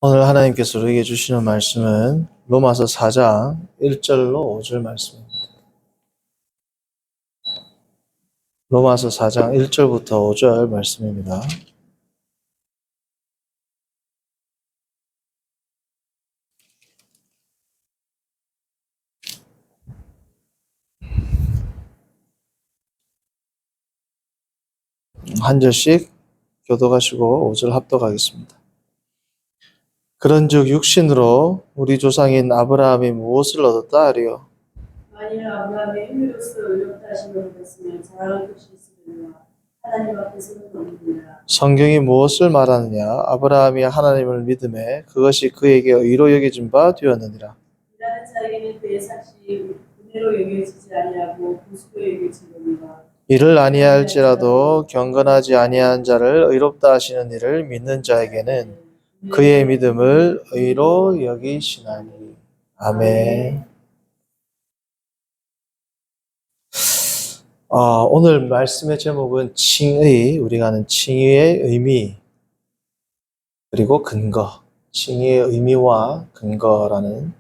오늘 하나님께서 우리에게 주시는 말씀은 로마서 4장 1절로 5절 말씀입니다. 로마서 4장 1절부터 5절 말씀입니다. 한 절씩 교독하시고 5절 합독하겠습니다. 그런즉 육신으로 우리 조상인 아브라함이 무엇을 얻었다 하리요? 만일 아브라함의 행위로서 의롭다 하심을 받았으면 자랑할 것이 있으려니와 하나님 앞에서는 없느니라. 성경이 무엇을 말하느냐? 아브라함이 하나님을 믿음에 그것이 그에게 의로 여겨진 바 되었느니라. 일하는 자에게는 그의 삭시 은혜로 여겨지지 아니하고 부수로 여겨지거니와. 이를 아니할지라도 경건하지 아니한 자를 의롭다 하시는 이를 믿는 자에게는 그의 믿음을 의로 여기시나니. 아멘. 오늘 말씀의 제목은 칭의, 우리가 아는 칭의의 의미, 그리고 근거, 칭의의 의미와 근거라는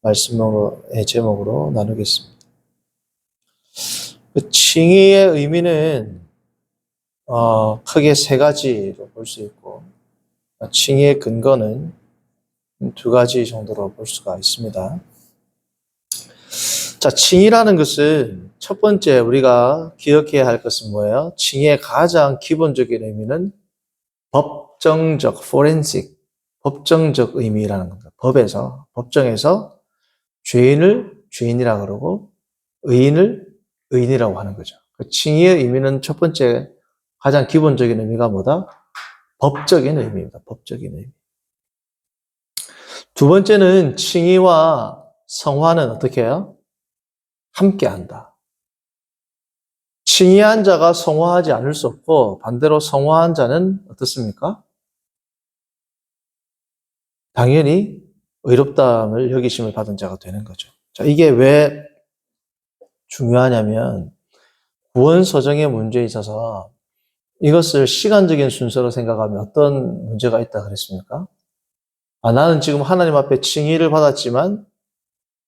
말씀의 제목으로 나누겠습니다. 칭의의 의미는 크게 세 가지로 볼 수 있고, 칭의의 근거는 두 가지 정도로 볼 수가 있습니다. 자, 칭의라는 것은 첫 번째 우리가 기억해야 할 것은 뭐예요? 칭의의 가장 기본적인 의미는 법정적, forensic, 법정적 의미라는 겁니다. 법정에서 죄인을 죄인이라고 그러고 의인을 의인이라고 하는 거죠. 칭의의 의미는 첫 번째 가장 기본적인 의미가 뭐다? 법적인 의미입니다. 법적인 의미. 두 번째는 칭의와 성화는 어떻게 해요? 함께한다. 칭의한 자가 성화하지 않을 수 없고 반대로 성화한 자는 어떻습니까? 당연히 의롭다함을 여기심을 받은 자가 되는 거죠. 자, 이게 왜 중요하냐면 구원 서정의 문제에 있어서 이것을 시간적인 순서로 생각하면 어떤 문제가 있다 그랬습니까? 나는 지금 하나님 앞에 칭의를 받았지만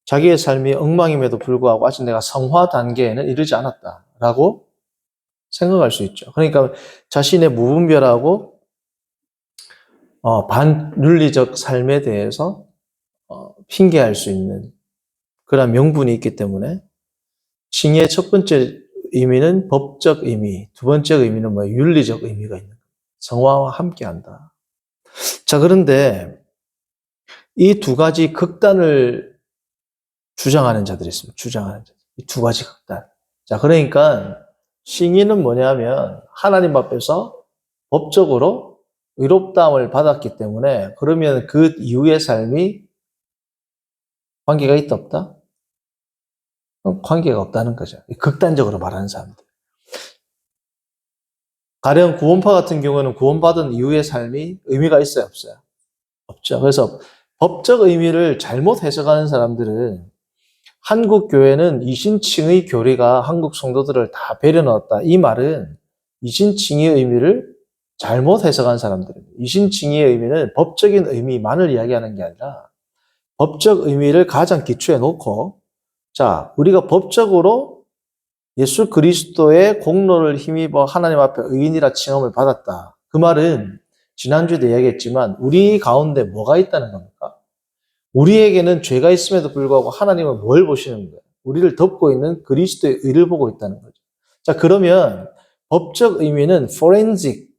자기의 삶이 엉망임에도 불구하고 아직 내가 성화 단계에는 이르지 않았다라고 생각할 수 있죠. 그러니까 자신의 무분별하고 반윤리적 삶에 대해서 핑계할 수 있는 그런 명분이 있기 때문에 칭의의 첫 번째 의미는 법적 의미, 두 번째 의미는 윤리적 의미가 있는 거예요. 성화와 함께한다. 자, 그런데 이 두 가지 극단을 주장하는 자들이 있습니다. 이 두 가지 극단. 자, 그러니까 칭의는 뭐냐면 하나님 앞에서 법적으로 의롭다함을 받았기 때문에 그러면 그 이후의 삶이 관계가 있다 없다? 관계가 없다는 거죠. 극단적으로 말하는 사람들. 가령 구원파 같은 경우는 구원받은 이후의 삶이 의미가 있어요, 없어요? 없죠. 그래서 법적 의미를 잘못 해석하는 사람들은 한국 교회는 이신칭의 교리가 한국 성도들을 다 배려 넣었다. 이 말은 이신칭의 의미를 잘못 해석한 사람들입니다. 이신칭의의 의미는 법적인 의미만을 이야기하는 게 아니라 법적 의미를 가장 기초에 놓고 자, 우리가 법적으로 예수 그리스도의 공로를 힘입어 하나님 앞에 의인이라 칭함을 받았다. 그 말은 지난주에도 이야기했지만 우리 가운데 뭐가 있다는 겁니까? 우리에게는 죄가 있음에도 불구하고 하나님은 뭘 보시는 거예요? 우리를 덮고 있는 그리스도의 의를 보고 있다는 거죠. 자, 그러면 법적 의미는 forensic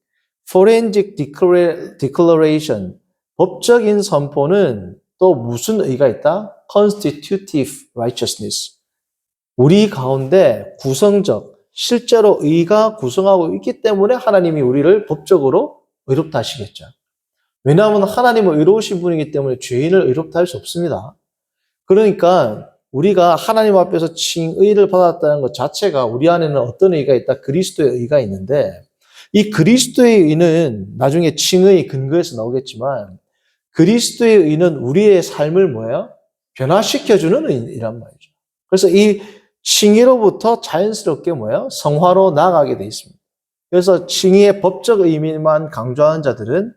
declaration, 법적인 선포는 또 무슨 의가 있다? constitutive righteousness. 우리 가운데 구성적, 실제로 의가 구성하고 있기 때문에 하나님이 우리를 법적으로 의롭다 하시겠죠. 왜냐하면 하나님은 의로우신 분이기 때문에 죄인을 의롭다 할 수 없습니다. 그러니까 우리가 하나님 앞에서 칭의를 받았다는 것 자체가 우리 안에는 어떤 의가 있다? 그리스도의 의가 있는데 이 그리스도의 의는 나중에 칭의 근거에서 나오겠지만 그리스도의 의는 우리의 삶을 뭐예요? 변화시켜주는 의란 말이죠. 그래서 이 칭의로부터 자연스럽게 뭐예요? 성화로 나아가게 돼 있습니다. 그래서 칭의의 법적 의미만 강조하는 자들은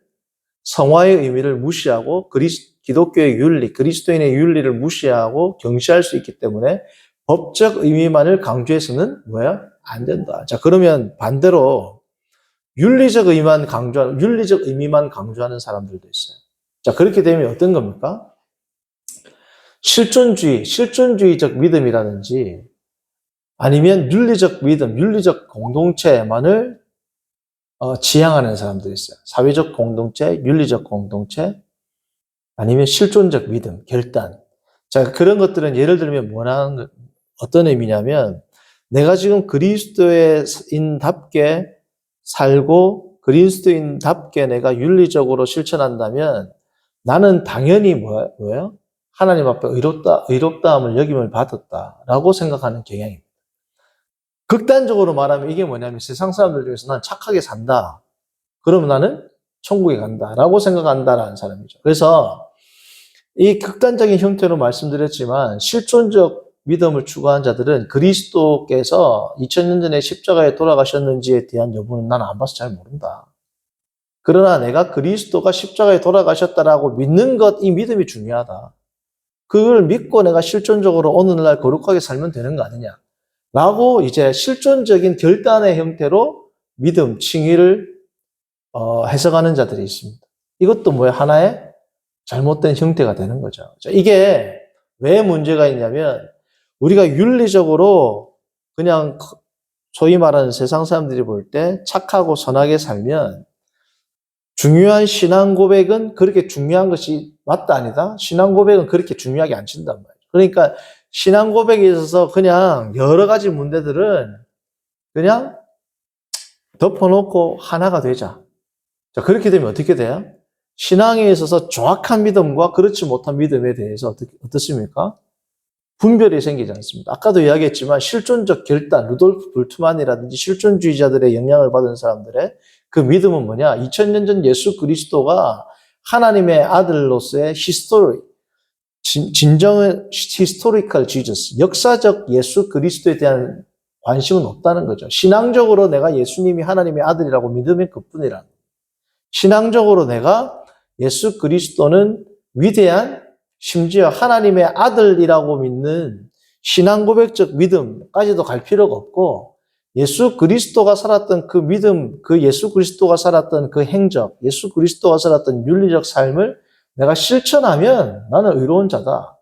성화의 의미를 무시하고 기독교의 윤리, 그리스도인의 윤리를 무시하고 경시할 수 있기 때문에 법적 의미만을 강조해서는 뭐야? 안 된다. 자, 그러면 반대로 윤리적 의미만 강조하는 사람들도 있어요. 자, 그렇게 되면 어떤 겁니까? 실존주의적 믿음이라든지 아니면 윤리적 믿음, 윤리적 공동체만을 지향하는 사람들이 있어요. 사회적 공동체, 윤리적 공동체, 아니면 실존적 믿음, 결단. 자, 그런 것들은 예를 들면 어떤 의미냐면 내가 지금 그리스도인답게 살고 그리스도인답게 내가 윤리적으로 실천한다면 나는 당연히 뭐예요? 하나님 앞에 의롭다함을 여김을 받았다라고 생각하는 경향입니다. 극단적으로 말하면 이게 뭐냐면 세상 사람들 중에서 난 착하게 산다. 그러면 나는 천국에 간다라고 생각한다라는 사람이죠. 그래서 이 극단적인 형태로 말씀드렸지만 실존적 믿음을 추구한 자들은 그리스도께서 2000년 전에 십자가에 돌아가셨는지에 대한 여부는 나는 안 봐서 잘 모른다. 그러나 내가 그리스도가 십자가에 돌아가셨다라고 믿는 것, 이 믿음이 중요하다. 그걸 믿고 내가 실존적으로 오늘날 거룩하게 살면 되는 거 아니냐. 라고 이제 실존적인 결단의 형태로 믿음, 칭의를 해석하는 자들이 있습니다. 이것도 하나의 잘못된 형태가 되는 거죠. 이게 왜 문제가 있냐면 우리가 윤리적으로 그냥 소위 말하는 세상 사람들이 볼 때 착하고 선하게 살면 중요한 신앙 고백은 그렇게 중요한 것이 맞다 아니다? 신앙 고백은 그렇게 중요하게 안 친단 말이에요. 그러니까 신앙 고백에 있어서 그냥 여러 가지 문제들은 그냥 덮어놓고 하나가 되자. 자, 그렇게 되면 어떻게 돼요? 신앙에 있어서 정확한 믿음과 그렇지 못한 믿음에 대해서 어떻습니까? 분별이 생기지 않습니다. 아까도 이야기했지만 실존적 결단, 루돌프 불트만이라든지 실존주의자들의 영향을 받은 사람들의 그 믿음은 뭐냐? 2000년 전 예수 그리스도가 하나님의 아들로서의 진정한 히스토리컬 지저스, 역사적 예수 그리스도에 대한 관심은 없다는 거죠. 신앙적으로 내가 예수님이 하나님의 아들이라고 믿으면 그뿐이라는 거예요. 신앙적으로 내가 예수 그리스도는 위대한 심지어 하나님의 아들이라고 믿는 신앙 고백적 믿음까지도 갈 필요가 없고 예수 그리스도가 살았던 그 믿음, 그 예수 그리스도가 살았던 그 행적, 예수 그리스도가 살았던 윤리적 삶을 내가 실천하면 나는 의로운 자다.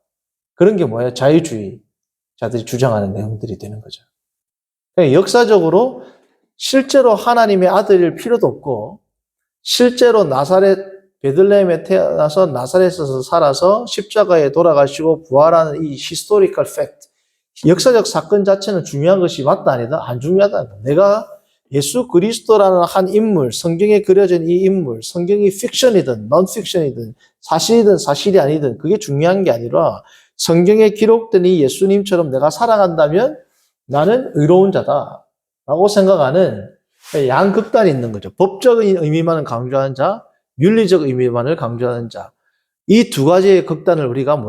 그런 게 뭐예요? 자유주의자들이 주장하는 내용들이 되는 거죠. 그러니까 역사적으로 실제로 하나님의 아들일 필요도 없고 실제로 베들레헴에 태어나서 나사렛에서 살아서 십자가에 돌아가시고 부활하는 이 히스토리컬 팩트, 역사적 사건 자체는 중요한 것이 맞다 아니다? 안 중요하다. 내가 예수 그리스도라는 한 인물, 성경에 그려진 이 인물, 성경이 픽션이든 논픽션이든 사실이든 사실이 아니든 그게 중요한 게 아니라 성경에 기록된 이 예수님처럼 내가 살아간다면 나는 의로운 자다라고 생각하는 양극단이 있는 거죠. 법적인 의미만을 강조하는 자, 윤리적 의미만을 강조하는 자. 이 두 가지의 극단을 우리가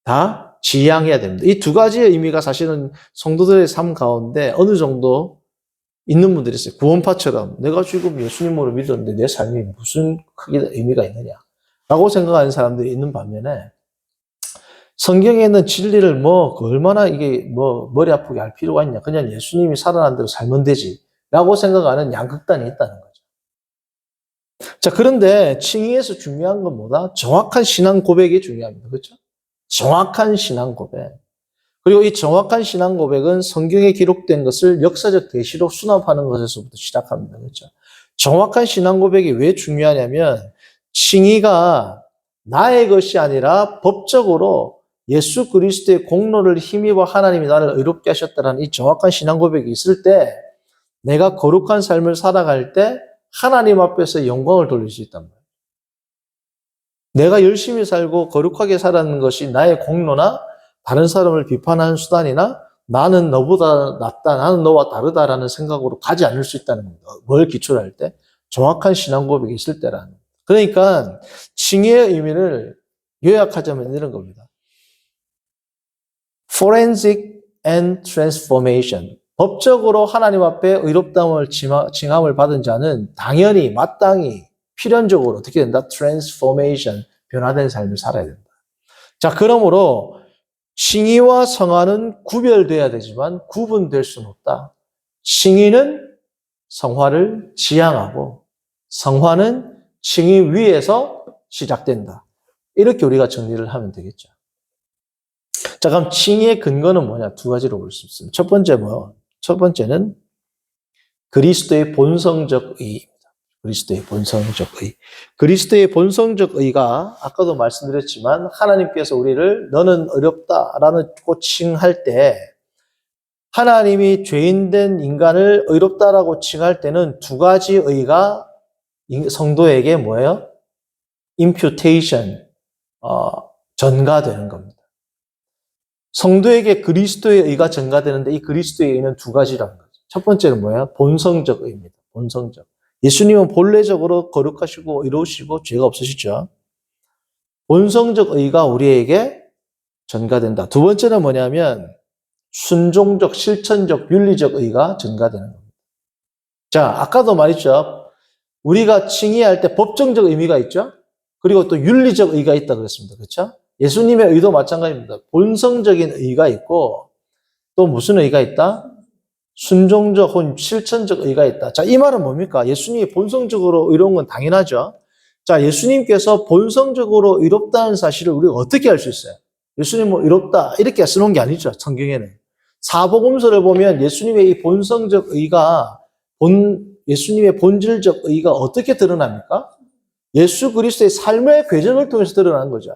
다 지향해야 됩니다. 이 두 가지의 의미가 사실은 성도들의 삶 가운데 어느 정도 있는 분들이 있어요. 구원파처럼 내가 지금 예수님으로 믿었는데 내 삶이 무슨 크게 의미가 있느냐 라고 생각하는 사람들이 있는 반면에 성경에 있는 진리를 얼마나 이게 머리 아프게 할 필요가 있냐. 그냥 예수님이 살아난 대로 살면 되지 라고 생각하는 양극단이 있다는 거죠. 자, 그런데 칭의에서 중요한 건 뭐다? 정확한 신앙 고백이 중요합니다. 그렇죠? 정확한 신앙 고백. 그리고 이 정확한 신앙 고백은 성경에 기록된 것을 역사적 계시로 수납하는 것에서부터 시작합니다. 그렇죠? 정확한 신앙 고백이 왜 중요하냐면 칭의가 나의 것이 아니라 법적으로 예수 그리스도의 공로를 힘입어 하나님이 나를 의롭게 하셨다는 이 정확한 신앙 고백이 있을 때 내가 거룩한 삶을 살아갈 때 하나님 앞에서 영광을 돌릴 수 있단 말이에요. 내가 열심히 살고 거룩하게 살아가는 것이 나의 공로나 다른 사람을 비판하는 수단이나 나는 너보다 낫다, 나는 너와 다르다라는 생각으로 가지 않을 수 있다는 겁니다. 뭘 기초로 할 때? 정확한 신앙 고백이 있을 때라는. 그러니까 칭의의 의미를 요약하자면 이런 겁니다. Forensic and transformation. 법적으로 하나님 앞에 의롭다함을 칭함을 받은 자는 당연히 마땅히 필연적으로 어떻게 된다? 트랜스포메이션, 변화된 삶을 살아야 된다. 자, 그러므로 칭의와 성화는 구별돼야 되지만 구분될 수는 없다. 칭의는 성화를 지향하고 성화는 칭의 위에서 시작된다. 이렇게 우리가 정리를 하면 되겠죠. 자, 그럼 칭의의 근거는 뭐냐? 두 가지로 볼 수 있습니다. 첫 번째는 그리스도의 본성적 의입니다. 그리스도의 본성적 의. 그리스도의 본성적 의가 아까도 말씀드렸지만 하나님께서 우리를 너는 의롭다라고 칭할 때 하나님이 죄인된 인간을 의롭다라고 칭할 때는 두 가지 의가 성도에게 뭐예요? imputation, 전가되는 겁니다. 성도에게 그리스도의 의가 전가되는데 이 그리스도의 의는 두 가지라는 거죠. 첫 번째는 뭐예요? 본성적 의입니다. 본성적. 예수님은 본래적으로 거룩하시고 의로우시고 죄가 없으시죠. 본성적 의가 우리에게 전가된다. 두 번째는 뭐냐면 순종적, 실천적, 윤리적 의가 전가되는 겁니다. 자, 아까도 말했죠. 우리가 칭의할 때 법정적 의미가 있죠. 그리고 또 윤리적 의가 있다 그랬습니다. 그렇죠? 예수님의 의도 마찬가지입니다. 본성적인 의가 있고 또 무슨 의가 있다? 순종적 혹은 실천적 의가 있다. 자, 이 말은 뭡니까? 예수님이 본성적으로 의로운 건 당연하죠. 자, 예수님께서 본성적으로 의롭다는 사실을 우리가 어떻게 알 수 있어요? 예수님은 의롭다 이렇게 써놓은 게 아니죠. 성경에는. 사복음서를 보면 예수님의 이 본성적 의가 예수님의 본질적 의가 어떻게 드러납니까? 예수 그리스도의 삶의 궤적을 통해서 드러나는 거죠.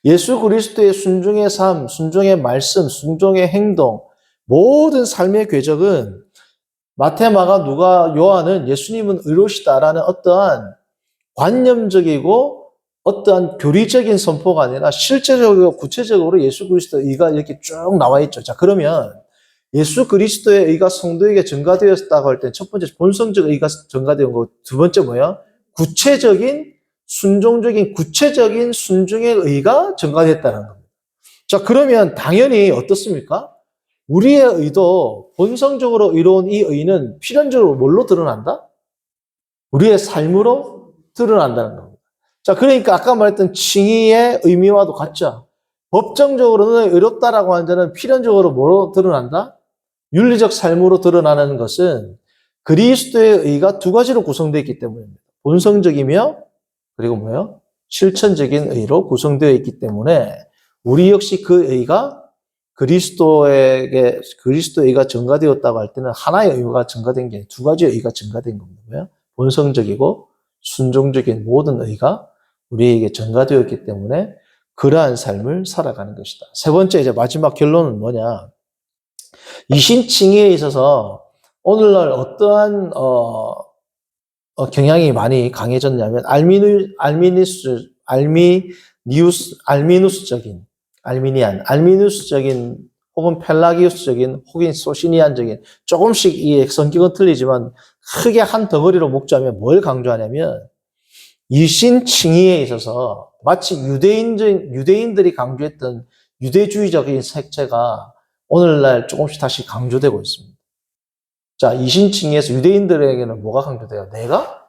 예수 그리스도의 순종의 삶, 순종의 말씀, 순종의 행동, 모든 삶의 궤적은 마태, 마가, 누가, 요한은 예수님은 의로우시다라는 어떠한 관념적이고 어떠한 교리적인 선포가 아니라 실제적이고 구체적으로 예수 그리스도의 의가 이렇게 쭉 나와 있죠. 자, 그러면 예수 그리스도의 의가 성도에게 전가되었다고 할 때 첫 번째 본성적 의가 전가되는 거, 두 번째 뭐예요? 구체적인 순종적인 구체적인 순종의 의가 전가됐다는 겁니다. 자, 그러면 당연히 어떻습니까? 우리의 의도 본성적으로 이루어온 이 의는 필연적으로 뭘로 드러난다? 우리의 삶으로 드러난다는 겁니다. 자, 그러니까 아까 말했던 칭의의 의미와도 같죠. 법정적으로는 의롭다라고 하는 자는 필연적으로 뭐로 드러난다? 윤리적 삶으로 드러나는 것은 그리스도의 의가 두 가지로 구성되어 있기 때문입니다. 본성적이며 그리고 뭐예요? 실천적인 의로 구성되어 있기 때문에 우리 역시 그 의가 그리스도의 의가 전가되었다고 할 때는 하나의 의가 전가된 게 아니라 두 가지의 의가 전가된 겁니다. 뭐예요? 본성적이고 순종적인 모든 의가 우리에게 전가되었기 때문에 그러한 삶을 살아가는 것이다. 세 번째 이제 마지막 결론은 뭐냐? 이신칭의에 있어서 오늘날 어떠한 경향이 많이 강해졌냐면 알미누스적인 혹은 펠라기우스적인 혹은 소시니안적인 조금씩 이 성격은 틀리지만 크게 한 덩어리로 묶자면 뭘 강조하냐면 이신칭의에 있어서 마치 유대인들이 강조했던 유대주의적인 색채가 오늘날 조금씩 다시 강조되고 있습니다. 자, 이신칭의에서 유대인들에게는 뭐가 강조돼요? 내가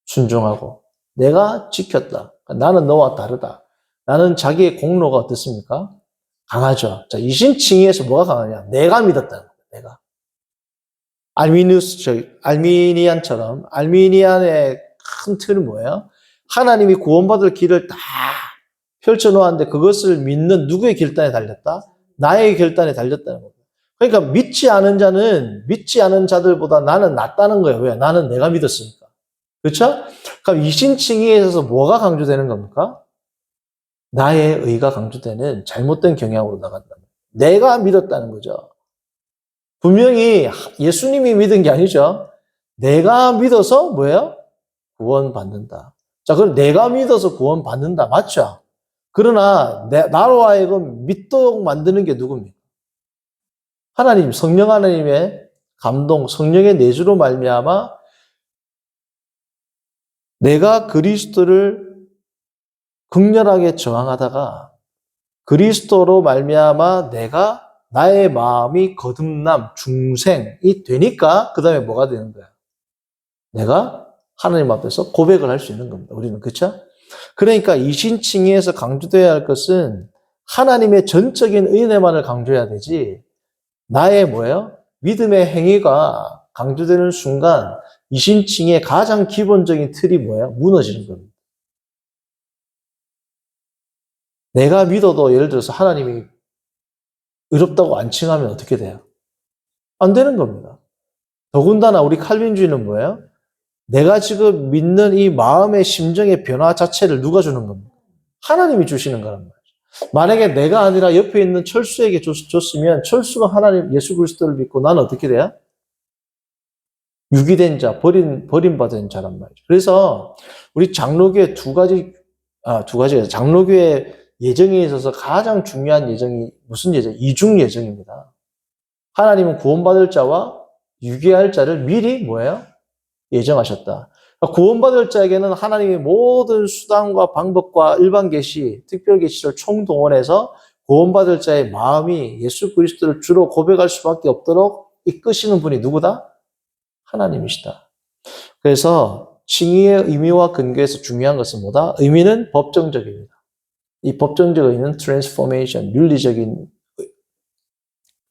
순종하고 내가 지켰다. 나는 너와 다르다. 나는 자기의 공로가 어떻습니까? 강하죠. 자, 이신칭의에서 뭐가 강하냐? 내가 믿었다는 거예요. 내가. 알미니안처럼 알미니안의 큰 틀은 뭐예요? 하나님이 구원받을 길을 다 펼쳐놓았는데 그것을 믿는 누구의 결단에 달렸다? 나의 결단에 달렸다는 겁니다. 그러니까 믿지 않은 자는 믿지 않은 자들보다 나는 낫다는 거예요. 왜? 나는 내가 믿었으니까. 그렇죠? 그럼 이신칭의에 있어서 뭐가 강조되는 겁니까? 나의 의가 강조되는 잘못된 경향으로 나간다. 내가 믿었다는 거죠. 분명히 예수님이 믿은 게 아니죠. 내가 믿어서 뭐예요? 구원받는다. 자, 그럼 내가 믿어서 구원받는다. 맞죠? 그러나 나로 하여금 믿도록 만드는 게 누굽니까? 하나님, 성령 하나님의 감동, 성령의 내주로 말미암아 내가 그리스도를 극렬하게 저항하다가 그리스도로 말미암아 내가 나의 마음이 거듭남, 중생이 되니까 그 다음에 뭐가 되는 거야? 내가 하나님 앞에서 고백을 할 수 있는 겁니다. 우리는. 그렇죠? 그러니까 이신칭의에서 강조되어야 할 것은 하나님의 전적인 은혜만을 강조해야 되지, 나의 뭐예요? 믿음의 행위가 강조되는 순간 이신칭의의 가장 기본적인 틀이 뭐예요? 무너지는 겁니다. 내가 믿어도 예를 들어서 하나님이 의롭다고 안 칭하면 어떻게 돼요? 안 되는 겁니다. 더군다나 우리 칼빈주의는 뭐예요? 내가 지금 믿는 이 마음의 심정의 변화 자체를 누가 주는 겁니까? 하나님이 주시는 거란 말이죠. 만약에 내가 아니라 옆에 있는 철수에게 줬으면 철수가 하나님 예수 그리스도를 믿고 나는 어떻게 돼요? 유기된 자, 버림받은 자란 말이죠. 그래서 우리 장로교회 두 가지가 장로교회 예정에 있어서 가장 중요한 예정이 무슨 예정? 이중 예정입니다. 하나님은 구원받을 자와 유기할 자를 미리 뭐예요? 예정하셨다. 구원받을 자에게는 하나님의 모든 수단과 방법과 일반 계시, 특별 계시를 총동원해서 구원받을 자의 마음이 예수 그리스도를 주로 고백할 수밖에 없도록 이끄시는 분이 누구다? 하나님이시다. 그래서 칭의의 의미와 근거에서 중요한 것은 뭐다? 의미는 법정적입니다. 이 법정적 의미는 트랜스포메이션, 윤리적인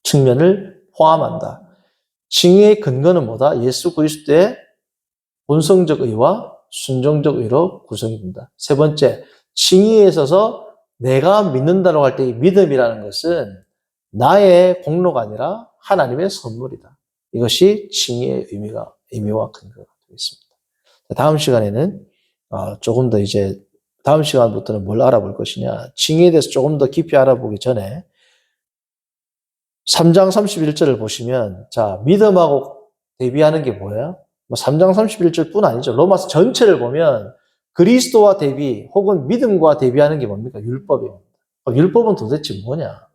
측면을 포함한다. 칭의의 근거는 뭐다? 예수 그리스도의 본성적 의와 순종적 의로 구성이 된다. 세 번째, 칭의에 있어서 내가 믿는다고 할 때 이 믿음이라는 것은 나의 공로가 아니라 하나님의 선물이다. 이것이 칭의의 의미와 근거가 되겠습니다. 다음 시간에는 조금 더 이제 다음 시간부터는 뭘 알아볼 것이냐. 칭의에 대해서 조금 더 깊이 알아보기 전에 3장 31절을 보시면 자, 믿음하고 대비하는 게 뭐예요? 3장 31절뿐 아니죠. 로마서 전체를 보면 그리스도와 대비 혹은 믿음과 대비하는 게 뭡니까? 율법입니다. 율법은 도대체 뭐냐?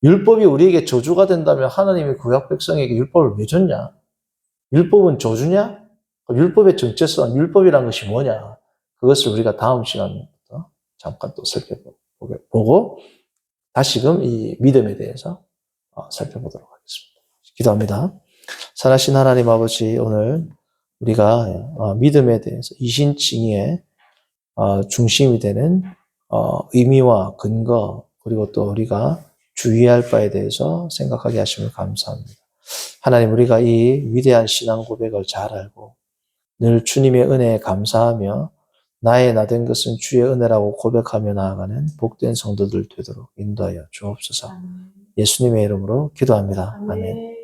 율법이 우리에게 저주가 된다면 하나님이 구약 백성에게 율법을 왜 줬냐? 율법은 저주냐? 율법의 정체성, 율법이란 것이 뭐냐? 그것을 우리가 다음 시간부터 잠깐 또 살펴보고 다시금 이 믿음에 대해서 살펴보도록 하겠습니다. 기도합니다. 살아신 하나님 아버지, 오늘 우리가 믿음에 대해서 이신칭의의 중심이 되는 의미와 근거, 그리고 또 우리가 주의할 바에 대해서 생각하게 하심을 감사합니다. 하나님, 우리가 이 위대한 신앙 고백을 잘 알고 늘 주님의 은혜에 감사하며 나의 나된 것은 주의 은혜라고 고백하며 나아가는 복된 성도들 되도록 인도하여 주옵소서. 예수님의 이름으로 기도합니다. 아멘.